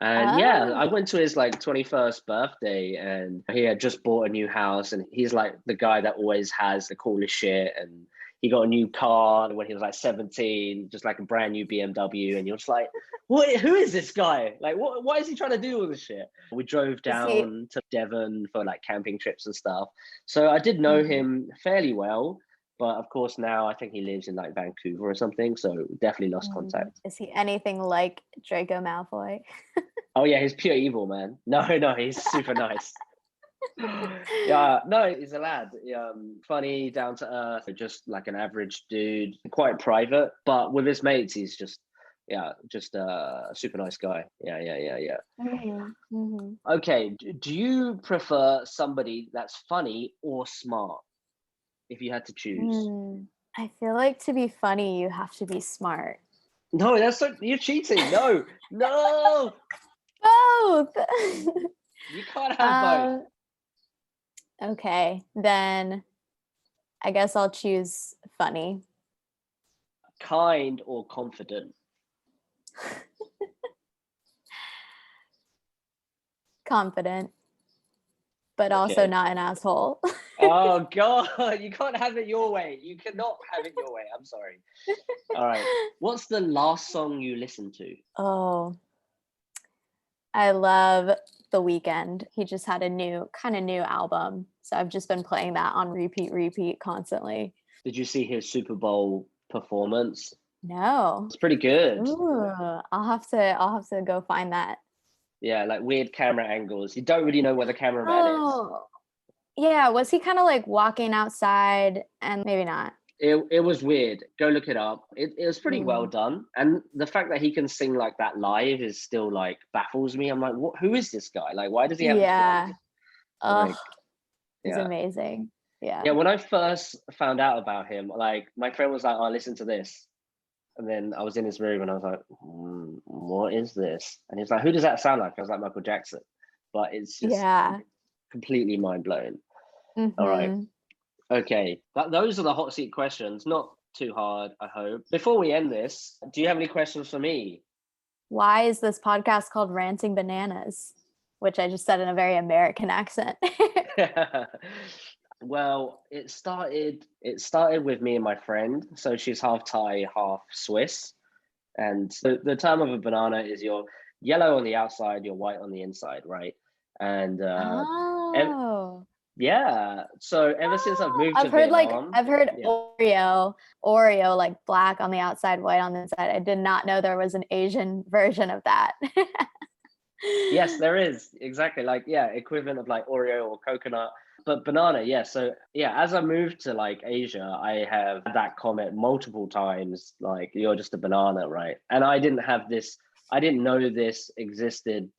And yeah, I Oh, went to his like 21st birthday, and he had just bought a new house, and he's like the guy that always has the coolest shit. And he got a new car when he was like 17, just like a brand new BMW. And you're just like, what? Who is this guy? Like, what is he trying to do all this shit? We drove is he? down to Devon for like camping trips and stuff. So I did know Mhm. him fairly well. But of course, now I think he lives in like Vancouver or something. So definitely lost contact. Is he anything like Draco Malfoy? Oh yeah, he's pure evil, man. No, no, he's super nice. Yeah, no, he's a lad. Funny, down to earth, just like an average dude, quite private, but with his mates, he's just just a super nice guy. Yeah. Mhm. Okay, do you prefer somebody that's funny or smart if you had to choose? I feel like to be funny, you have to be smart. No, you're cheating. No, no, Both. you can't have both. um, okay, then I guess I'll choose funny. Kind or confident? Confident, but also Okay. not an asshole. Oh God, you can't have it your way. You cannot have it your way. I'm sorry. All right. What's the last song you listened to? Oh, I love The Weeknd. He just had a new album. So I've just been playing that on repeat constantly. Did you see his Super Bowl performance? No. It's pretty good. Ooh, I'll have to go find that. Yeah, like weird camera angles. You don't really know where the cameraman is. Oh, yeah. Was he kind of like walking outside and maybe not? It was weird. Go look it up. It was pretty well Mm. done. And the fact that he can sing like that live is still like baffles me. I'm like, what? Who is this guy? Like, why does he have this Yeah. voice? Oh, Like, he's yeah. amazing. Yeah. Yeah, when I first found out about him, like my friend was like, "Oh, listen to this," and then I was in his room and I was like, "What is this?" And he's like, "Who does that sound like?" I was like, "Michael Jackson," but it's just Yeah. completely mind blowing. All right, Mm-hmm. okay, those are the hot seat questions. Not too hard, I hope. Before we end this, do you have any questions for me? Why is this podcast called Ranting Bananas? Which I just said in a very American accent. Well, it started with me and my friend. So she's half Thai, half Swiss. And the term of a banana is you're yellow on the outside, you're white on the inside, right? And Oh. yeah, so ever since I've moved to I've heard Vietnam, yeah. Oreo like black on the outside, white on the inside. I did not know there was an Asian version of that. Yes, there is exactly like yeah, equivalent of like Oreo or coconut, but banana. Yeah, so yeah, as I moved to like Asia, I have had that comment multiple times, like you're just a banana, right? And I didn't have this, I didn't know this existed,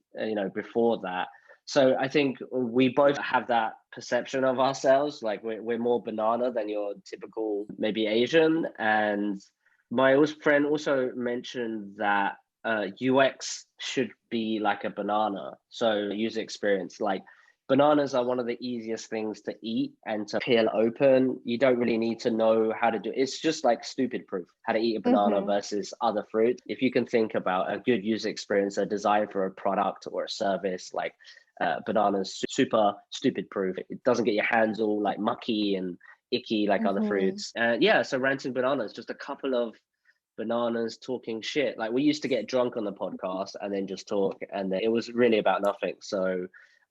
before that. So I think we both have that perception of ourselves, like we're more banana than your typical maybe Asian. And my friend also mentioned that UX should be like a banana. So user experience, like bananas are one of the easiest things to eat and to peel open. You don't really need to know how to do it. It's just like stupid proof how to eat a banana Mm-hmm. versus other fruit. If you can think about a good user experience, a design for a product or a service, like bananas, super stupid proof. It doesn't get your hands all like mucky and icky like other Mm-hmm. fruits. Yeah, so ranting bananas, just a couple of bananas talking shit. Like we used to get drunk on the podcast and then just talk, and then it was really about nothing. So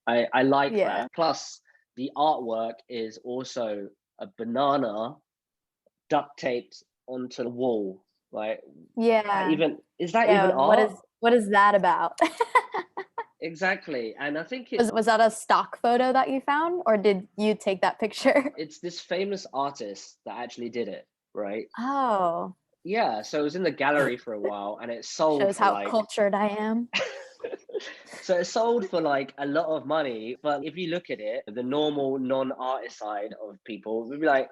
I like Yeah. that. Plus, the artwork is also a banana duct taped onto the wall. Like, Yeah. even is that even Yeah. art? What is that about? Exactly, and I think Was that a stock photo that you found, or did you take that picture? it's this famous artist that actually did it, right? Oh, Yeah, so it was in the gallery for a while, and it sold shows for how like cultured I am. so it sold for like a lot of money, but if you look at it, the normal non-artist side of people would be like,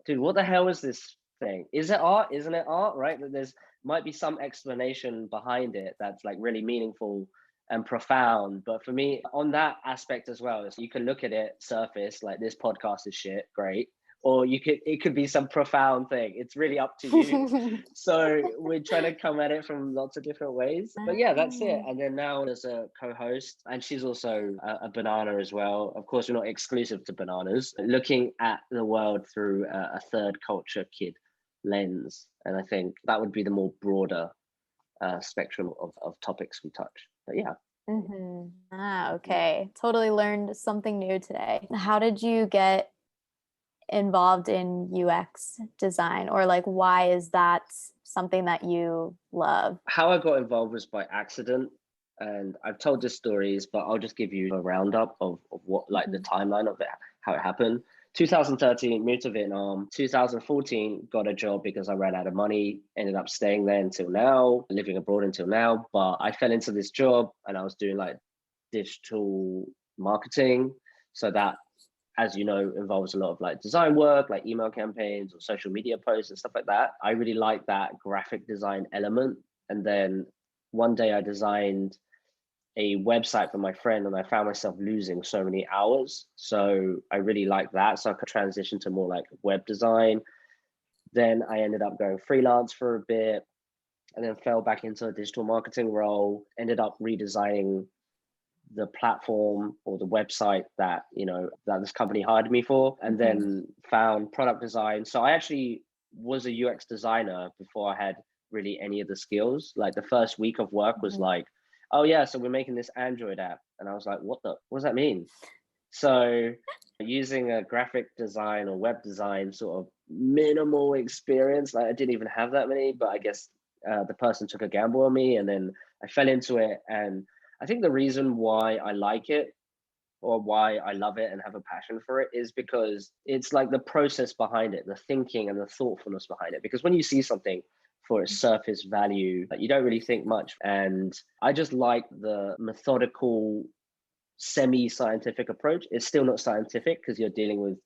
dude, what the hell is this thing? Is it art? Isn't it art? Right? That there's might be some explanation behind it that's like really meaningful and profound. But for me, on that aspect as well, is you can look at it surface, like this podcast is shit, great. Or it could be some profound thing. It's really up to you. So we're trying to come at it from lots of different ways. But yeah, that's it. Oh. And then now there's a co-host, and she's also a banana as well. Of course, we're not exclusive to bananas. Looking at the world through a third culture kid lens, and I think that would be the more broader spectrum of topics we touch. But yeah. Mm-hmm. Ah, okay. Totally learned something new today. How did you get involved in UX design, or like why is that something that you love? How I got involved was by accident. And I've told the stories, but I'll just give you a roundup of what, like the Mhm. timeline of it, how it happened. 2013, moved to Vietnam. 2014, got a job because I ran out of money. Ended up staying there until now, living abroad until now. But I fell into this job and I was doing like digital marketing. So that, as you know, involves a lot of like design work, like email campaigns or social media posts and stuff like that. I really like that graphic design element. And then one day I designed a website for my friend and I found myself losing so many hours. So I really like that. So I could transition to more like web design. Then I ended up going freelance for a bit and then fell back into a digital marketing role, ended up redesigning the platform or the website that, that this company hired me for, and then found product design. So I actually was a UX designer before I had really any of the skills. Like the first week of work was like, oh yeah, so we're making this Android app. And I was like, what does that mean? So using a graphic design or web design sort of minimal experience, like I didn't even have that many, but I guess the person took a gamble on me, and then I fell into it. And I think the reason why I like it, or why I love it and have a passion for it, is because it's like the process behind it, the thinking and the thoughtfulness behind it. Because when you see something for its surface value, you don't really think much. And I just like the methodical, semi-scientific approach. It's still not scientific because you're dealing with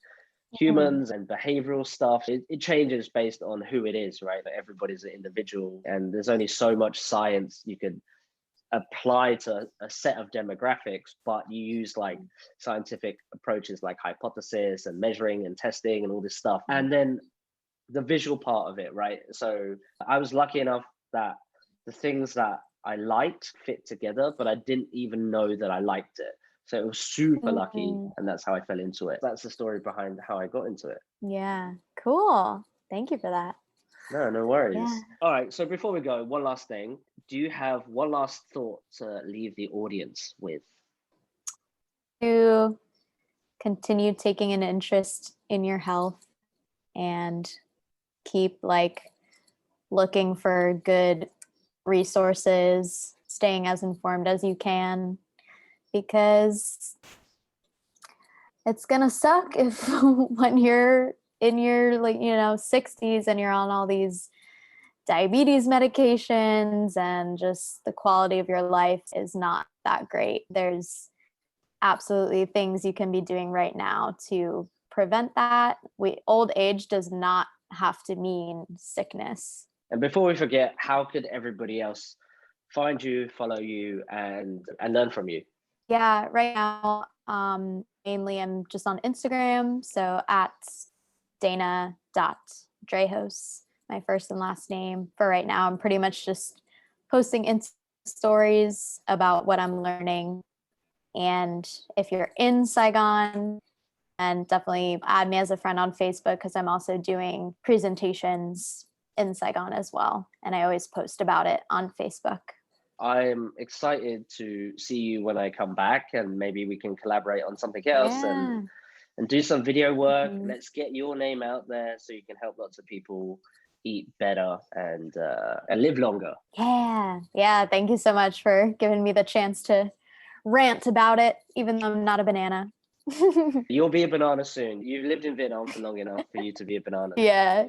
humans and behavioral stuff. It changes based on who it is, right? Everybody's an individual, and there's only so much science you could apply to a set of demographics, but you use like scientific approaches like hypothesis and measuring and testing and all this stuff. And then the visual part of it, right? So I was lucky enough that the things that I liked fit together, but I didn't even know that I liked it. So it was super lucky, and that's how I fell into it. That's the story behind how I got into it. Yeah, cool. Thank you for that. No worries. Yeah. All right, so before we go, one last thing. Do you have one last thought to leave the audience with? To continue taking an interest in your health and keep like looking for good resources, staying as informed as you can, because it's gonna suck if when you're in your 60s and you're on all these diabetes medications and just the quality of your life is not that great. There's absolutely things you can be doing right now to prevent that. Old age does not have to mean sickness. And before we forget, how could everybody else find you, follow you, and learn from you? Yeah, right now, mainly I'm just on Instagram. So at Dana.Drahos, my first and last name. For right now, I'm pretty much just posting stories about what I'm learning. And if you're in Saigon, and definitely add me as a friend on Facebook, because I'm also doing presentations in Saigon as well. And I always post about it on Facebook. I'm excited to see you when I come back, and maybe we can collaborate on something else and do some video work. Let's get your name out there so you can help lots of people eat better and live longer. Yeah. Thank you so much for giving me the chance to rant about it, even though I'm not a banana. You'll be a banana soon. You've lived in Vietnam for long enough for you to be a banana. Yeah.